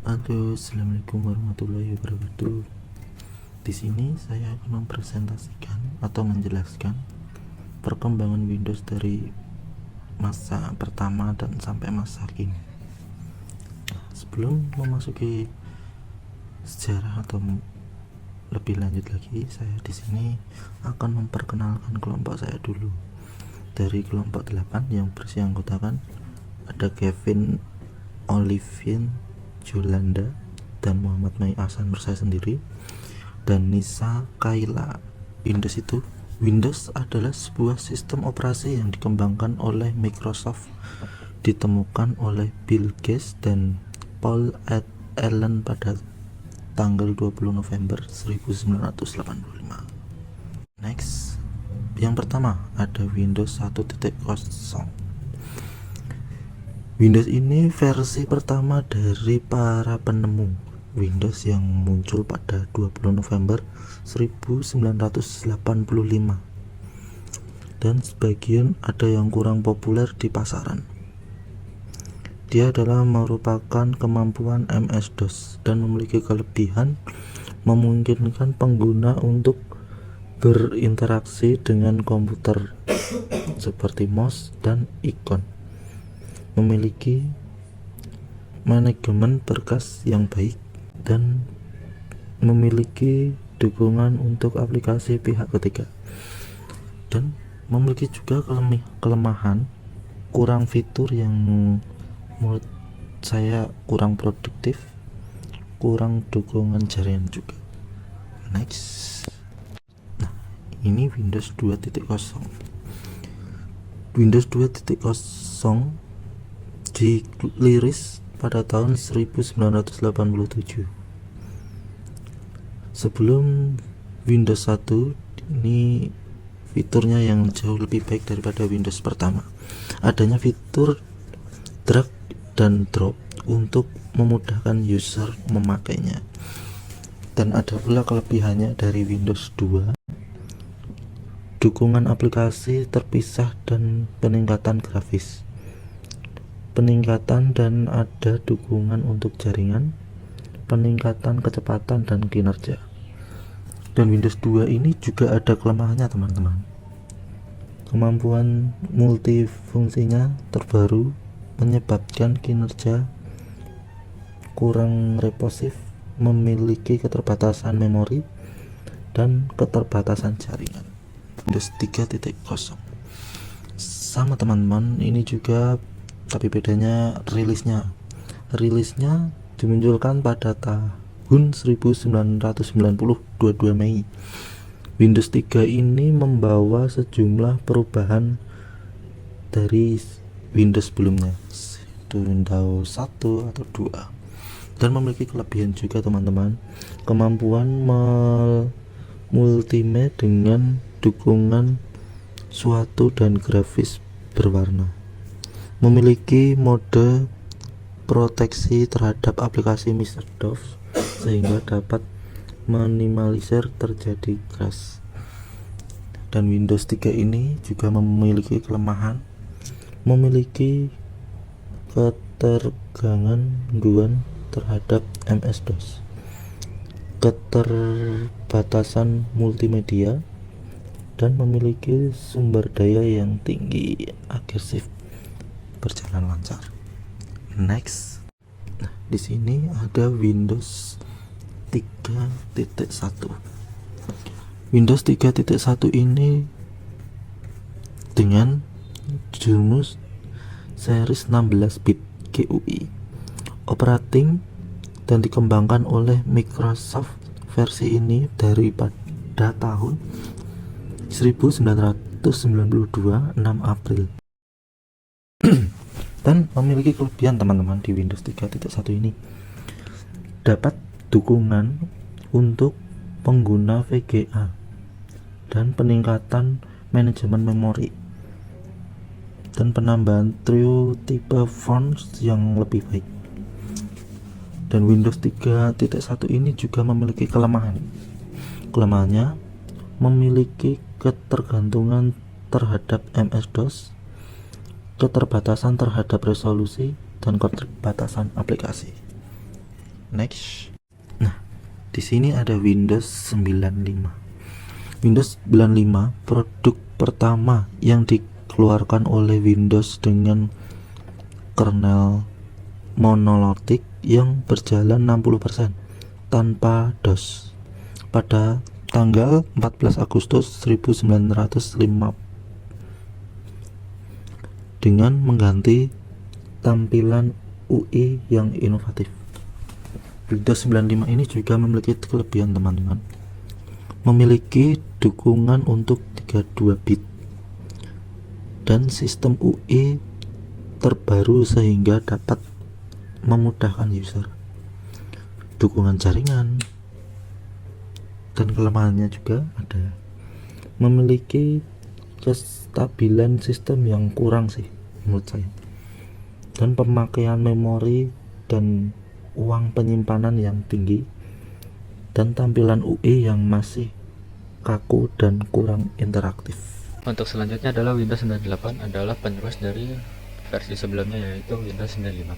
Halo, assalamualaikum warahmatullahi wabarakatuh. Di sini saya akan mempresentasikan atau menjelaskan perkembangan Windows dari masa pertama dan sampai masa kini. Sebelum memasuki sejarah atau lebih lanjut lagi, saya di sini akan memperkenalkan kelompok saya dulu. Dari kelompok 8 yang beranggotakan ada Kevin, Olivin, Yolanda, dan Muhammad Mai Ahsan bersama sendiri, dan Nisa Kaila. Windows adalah sebuah sistem operasi yang dikembangkan oleh Microsoft, ditemukan oleh Bill Gates dan Paul Allen pada tanggal 20 November 1985. Next, yang pertama ada Windows 1.0. Windows ini versi pertama dari para penemu Windows yang muncul pada 20 November 1985, dan sebagian ada yang kurang populer di pasaran. Dia adalah merupakan kemampuan MS-DOS dan memiliki kelebihan memungkinkan pengguna untuk berinteraksi dengan komputer seperti mouse dan ikon, memiliki manajemen berkas yang baik, dan memiliki dukungan untuk aplikasi pihak ketiga, dan memiliki juga kelemahan kurang fitur yang menurut saya kurang produktif, kurang dukungan jaringan juga. Next, nah ini Windows 2.0. Windows 2.0 dirilis pada tahun 1987. Sebelum Windows 1 ini fiturnya yang jauh lebih baik daripada Windows pertama. Adanya fitur drag dan drop untuk memudahkan user memakainya. Dan ada pula kelebihannya dari Windows 2, dukungan aplikasi terpisah dan peningkatan grafis, peningkatan dan ada dukungan untuk jaringan, peningkatan kecepatan dan kinerja. Dan Windows 2 ini juga ada kelemahannya, teman-teman. Kemampuan multifungsinya terbaru menyebabkan kinerja kurang responsif, memiliki keterbatasan memori dan keterbatasan jaringan. Windows 3.0 sama, teman-teman, ini juga, tapi bedanya rilisnya dimunculkan pada tahun 1990, 22 Mei. Windows 3 ini membawa sejumlah perubahan dari Windows sebelumnya, itu Windows 1 atau 2, dan memiliki kelebihan juga, teman-teman. Kemampuan multimedia dengan dukungan suatu dan grafis berwarna, memiliki mode proteksi terhadap aplikasi MS-DOS sehingga dapat minimalisir terjadi crash. Dan Windows 3 ini juga memiliki kelemahan, memiliki ketergangguan terhadap MS-DOS, keterbatasan multimedia, dan memiliki sumber daya yang tinggi, agresif, berjalan lancar. Next, nah, di sini ada Windows 3.1. Windows 3.1 ini dengan Junus series 16 bit GUI operating dan dikembangkan oleh Microsoft. Versi ini dari pada tahun 1992, 6 April. Dan memiliki kelebihan, teman-teman, di Windows 3.1 ini dapat dukungan untuk pengguna VGA dan peningkatan manajemen memori dan penambahan trio tipe fonts yang lebih baik. Dan Windows 3.1 ini juga memiliki kelemahannya memiliki ketergantungan terhadap MS-DOS, keterbatasan terhadap resolusi, dan keterbatasan aplikasi. Next. Nah, di sini ada Windows 95. Windows 95 produk pertama yang dikeluarkan oleh Windows dengan kernel monolitik yang berjalan 60% tanpa DOS pada tanggal 14 Agustus 1905 dengan mengganti tampilan UI yang inovatif. Windows 95 ini juga memiliki kelebihan teman-teman, memiliki dukungan untuk 32 bit dan sistem UI terbaru sehingga dapat memudahkan user, dukungan jaringan, dan kelemahannya juga ada memiliki kestabilan sistem yang kurang sih menurut saya, dan pemakaian memori dan uang penyimpanan yang tinggi, dan tampilan UI yang masih kaku dan kurang interaktif. Untuk selanjutnya adalah Windows 98, adalah penerus dari versi sebelumnya yaitu Windows 95.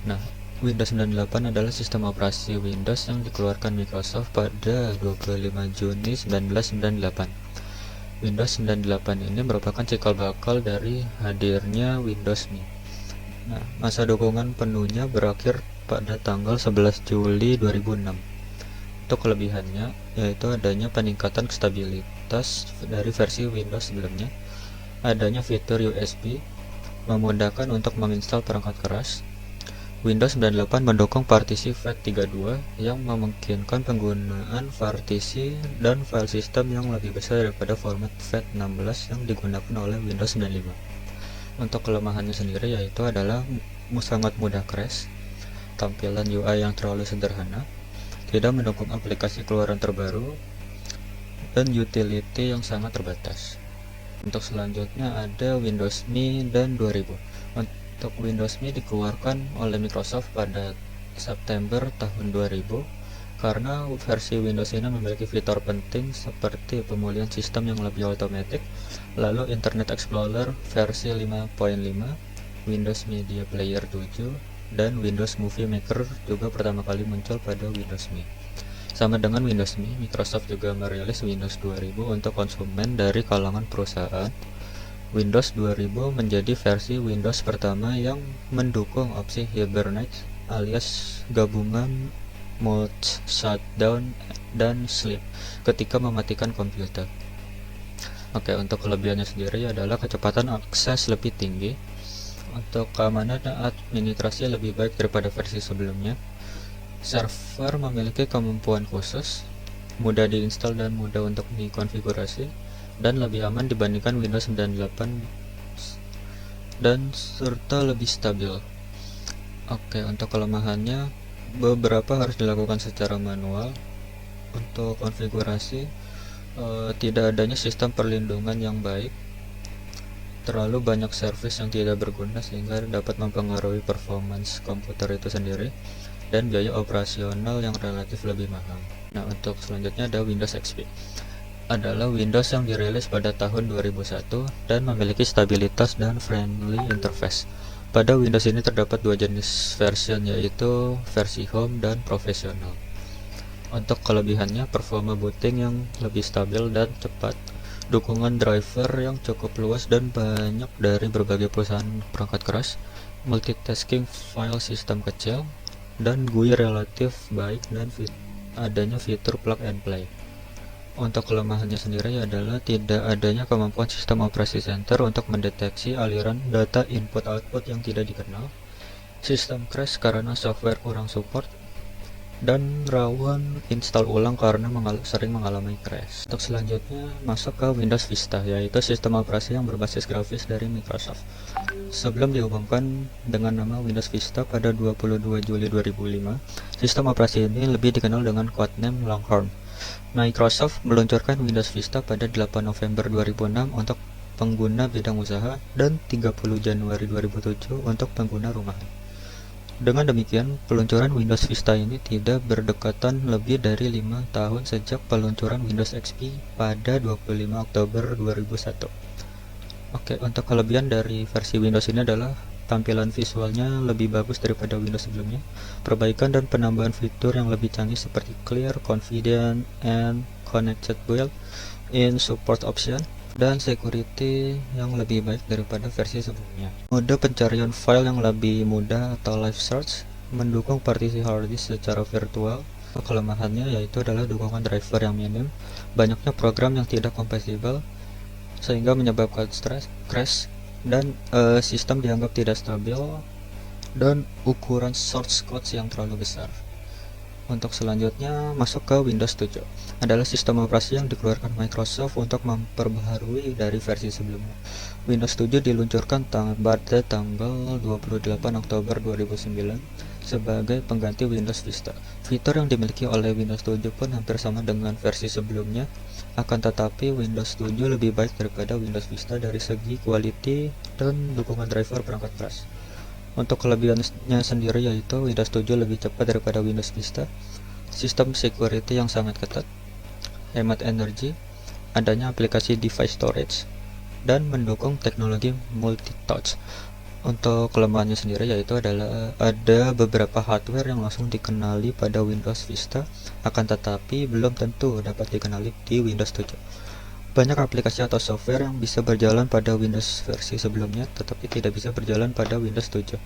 Nah, Windows 98 adalah sistem operasi Windows yang dikeluarkan Microsoft pada 25 Juni 1998. Windows 98 ini merupakan cikal bakal dari hadirnya Windows Me. Nah, masa dukungan penuhnya berakhir pada tanggal 11 Juli 2006. Untuk kelebihannya yaitu adanya peningkatan stabilitas dari versi Windows sebelumnya, adanya fitur USB, memudahkan untuk menginstal perangkat keras. Windows 98 mendukung partisi FAT32 yang memungkinkan penggunaan partisi dan file sistem yang lebih besar daripada format FAT16 yang digunakan oleh Windows 95. Untuk kelemahannya sendiri yaitu adalah sangat mudah crash, tampilan UI yang terlalu sederhana, tidak mendukung aplikasi keluaran terbaru, dan utility yang sangat terbatas. Untuk selanjutnya ada Windows Me dan 2000. Untuk Windows Me dikeluarkan oleh Microsoft pada September tahun 2000 karena versi Windows ini memiliki fitur penting seperti pemulihan sistem yang lebih otomatis, lalu Internet Explorer versi 5.5, Windows Media Player 7, dan Windows Movie Maker juga pertama kali muncul pada Windows Me. Sama dengan Windows Me, Microsoft juga merilis Windows 2000 untuk konsumen dari kalangan perusahaan. Windows 2000 menjadi versi Windows pertama yang mendukung opsi Hibernate alias gabungan mode shutdown dan sleep ketika mematikan komputer. Oke, untuk kelebihannya sendiri adalah kecepatan akses lebih tinggi, untuk keamanan dan administrasi lebih baik daripada versi sebelumnya. Server memiliki kemampuan khusus, mudah diinstal dan mudah untuk dikonfigurasi, dan lebih aman dibandingkan Windows 98 dan serta lebih stabil. Oke, untuk kelemahannya beberapa harus dilakukan secara manual. Untuk konfigurasi, tidak adanya sistem perlindungan yang baik, terlalu banyak service yang tidak berguna sehingga dapat mempengaruhi performance komputer itu sendiri, dan biaya operasional yang relatif lebih mahal. Nah, untuk selanjutnya ada Windows XP, adalah Windows yang dirilis pada tahun 2001 dan memiliki stabilitas dan friendly interface. Pada Windows ini terdapat dua jenis version, yaitu versi Home dan Professional. Untuk kelebihannya, performa booting yang lebih stabil dan cepat, dukungan driver yang cukup luas dan banyak dari berbagai perusahaan perangkat keras, multitasking file system kecil, dan GUI relatif baik, dan adanya fitur plug and play. Untuk kelemahannya sendiri adalah tidak adanya kemampuan sistem operasi center untuk mendeteksi aliran data input-output yang tidak dikenal, sistem crash karena software kurang support, dan rawan install ulang karena sering mengalami crash. Untuk selanjutnya masuk ke Windows Vista, yaitu sistem operasi yang berbasis grafis dari Microsoft. Sebelum diumumkan dengan nama Windows Vista pada 22 Juli 2005, sistem operasi ini lebih dikenal dengan codename Longhorn. Microsoft meluncurkan Windows Vista pada 8 November 2006 untuk pengguna bidang usaha dan 30 Januari 2007 untuk pengguna rumahan. Dengan demikian, peluncuran Windows Vista ini tidak berdekatan lebih dari 5 tahun sejak peluncuran Windows XP pada 25 Oktober 2001. Oke, untuk kelebihan dari versi Windows ini adalah tampilan visualnya lebih bagus daripada Windows sebelumnya, perbaikan dan penambahan fitur yang lebih canggih seperti Clear, Confident, and Connected Build in Support Option, dan security yang lebih baik daripada versi sebelumnya. Mode pencarian file yang lebih mudah atau Live Search, mendukung partisi hard disk secara virtual. Kelemahannya yaitu adalah dukungan driver yang minim, banyaknya program yang tidak kompatibel sehingga menyebabkan crash, dan sistem dianggap tidak stabil, dan ukuran source code yang terlalu besar. Untuk selanjutnya masuk ke Windows 7, adalah sistem operasi yang dikeluarkan Microsoft untuk memperbaharui dari versi sebelumnya. Windows 7 diluncurkan pada tanggal 28 Oktober 2009 sebagai pengganti Windows Vista. Fitur yang dimiliki oleh Windows 7 pun hampir sama dengan versi sebelumnya, akan tetapi Windows 7 lebih baik daripada Windows Vista dari segi quality dan dukungan driver perangkat keras. Untuk kelebihannya sendiri yaitu Windows 7 lebih cepat daripada Windows Vista, sistem security yang sangat ketat, hemat energi, adanya aplikasi device storage, dan mendukung teknologi multi-touch. Untuk kelemahannya sendiri yaitu adalah ada beberapa hardware yang langsung dikenali pada Windows Vista, akan tetapi belum tentu dapat dikenali di Windows 7. Banyak aplikasi atau software yang bisa berjalan pada Windows versi sebelumnya tetapi tidak bisa berjalan pada Windows 7,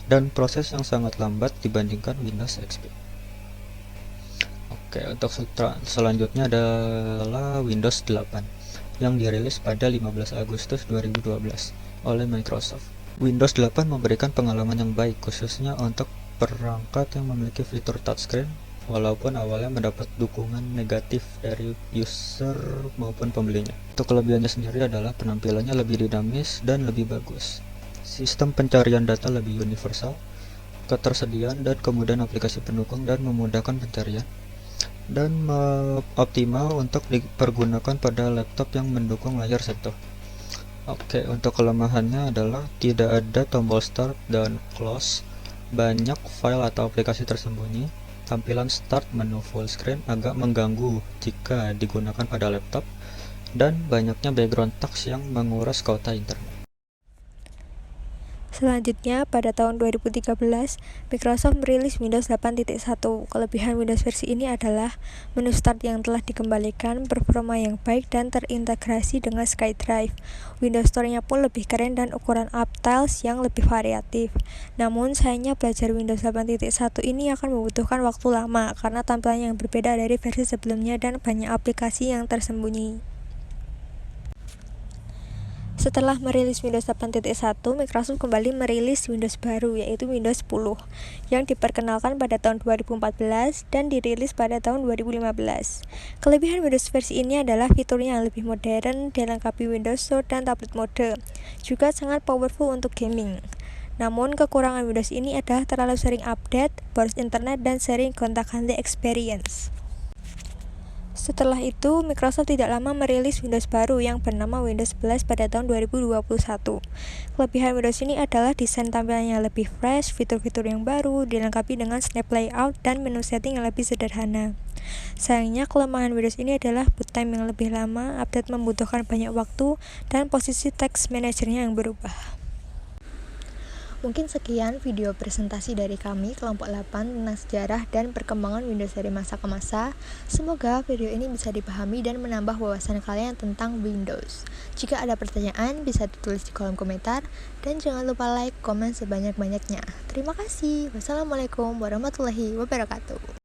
dan proses yang sangat lambat dibandingkan Windows XP. Oke, untuk selanjutnya adalah Windows 8 yang dirilis pada 15 Agustus 2012 oleh Microsoft. Windows 8 memberikan pengalaman yang baik khususnya untuk perangkat yang memiliki fitur touchscreen, walaupun awalnya mendapat dukungan negatif dari user maupun pembelinya. Untuk kelebihannya sendiri adalah penampilannya lebih dinamis dan lebih bagus, sistem pencarian data lebih universal, ketersediaan dan kemudahan aplikasi pendukung dan memudahkan pencarian, dan optimal untuk dipergunakan pada laptop yang mendukung layar sentuh. Oke, untuk kelemahannya adalah tidak ada tombol start dan close, banyak file atau aplikasi tersembunyi, tampilan start menu full screen agak mengganggu jika digunakan pada laptop, dan banyaknya background text yang menguras kuota internet. Selanjutnya, pada tahun 2013, Microsoft merilis Windows 8.1. Kelebihan Windows versi ini adalah menu start yang telah dikembalikan, performa yang baik, dan terintegrasi dengan SkyDrive. Windows Store-nya pun lebih keren dan ukuran app tiles yang lebih variatif. Namun, sayangnya belajar Windows 8.1 ini akan membutuhkan waktu lama karena tampilan yang berbeda dari versi sebelumnya dan banyak aplikasi yang tersembunyi. Setelah merilis Windows 8.1, Microsoft kembali merilis Windows baru, yaitu Windows 10, yang diperkenalkan pada tahun 2014 dan dirilis pada tahun 2015. Kelebihan Windows versi ini adalah fiturnya yang lebih modern, dilengkapi Windows Store dan tablet mode, juga sangat powerful untuk gaming. Namun, kekurangan Windows ini adalah terlalu sering update, boros internet, dan sering gonta-ganti experience. Setelah itu, Microsoft tidak lama merilis Windows baru yang bernama Windows 11 pada tahun 2021. Kelebihan Windows ini adalah desain tampilannya lebih fresh, fitur-fitur yang baru, dilengkapi dengan snap layout dan menu setting yang lebih sederhana. Sayangnya, kelemahan Windows ini adalah boot time yang lebih lama, update membutuhkan banyak waktu, dan posisi text manajernya yang berubah. Mungkin sekian video presentasi dari kami kelompok 8 tentang sejarah dan perkembangan Windows dari masa ke masa. Semoga video ini bisa dipahami dan menambah wawasan kalian tentang Windows. Jika ada pertanyaan bisa ditulis di kolom komentar dan jangan lupa like, komen sebanyak-banyaknya. Terima kasih. Wassalamualaikum warahmatullahi wabarakatuh.